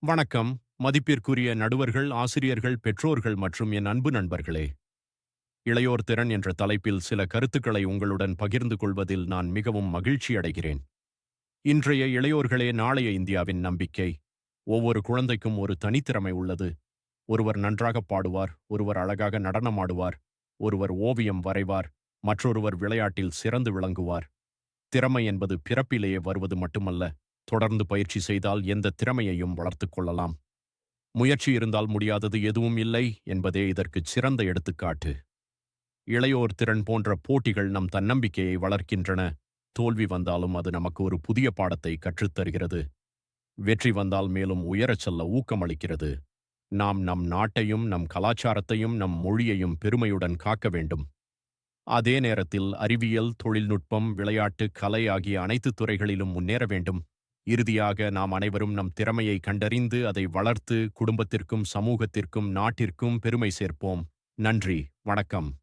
வணக்கம். மதிப்பிற்குரிய நடுவர்கள், ஆசிரியர்கள், பெற்றோர்கள் மற்றும் என் அன்பு நண்பர்களே. இளையோர் திறன் என்ற தலைப்பில் சில கருத்துக்களை உங்களுடன் பகிர்ந்து கொள்வதில் நான் மிகவும் மகிழ்ச்சி அடைகிறேன். இன்றைய இளையோர்களே நாளைய இந்தியாவின் நம்பிக்கை. ஒவ்வொரு குழந்தைக்கும் ஒரு தனித்திறமை உள்ளது. ஒருவர் நன்றாக பாடுவார், ஒருவர் அழகாக நடனமாடுவார், ஒருவர் ஓவியம் வரைவார், மற்றொருவர் விளையாட்டில் சிறந்து விளங்குவார். திறமை என்பது பிறப்பிலேயே வருவது மட்டுமல்ல, தொடர்ந்து பயிற்சி செய்தால் எந்த திறமையையும் வளர்த்துக் கொள்ளலாம். முயற்சி இருந்தால் முடியாதது எதுவும் இல்லை என்பதே இதற்குச் சிறந்த எடுத்துக்காட்டு. இளையோர் திறன் போன்ற போட்டிகள் நம் தன்னம்பிக்கையை வளர்க்கின்றன. தோல்வி வந்தாலும் அது நமக்கு ஒரு புதிய பாடத்தை கற்றுத்தருகிறது. வெற்றி வந்தால் மேலும் உயரச் செல்ல ஊக்கமளிக்கிறது. நாம் நம் நாட்டையும் நம் கலாச்சாரத்தையும் நம் மொழியையும் பெருமையுடன் காக்க வேண்டும். அதே நேரத்தில் அறிவியல், தொழில்நுட்பம், விளையாட்டு, கலை ஆகிய அனைத்து துறைகளிலும் முன்னேற வேண்டும். இறுதியாக நாம் அனைவரும் நம் திறமையை கண்டறிந்து அதை வளர்த்து குடும்பத்திற்கும் சமூகத்திற்கும் நாட்டிற்கும் பெருமை சேர்ப்போம். நன்றி, வணக்கம்.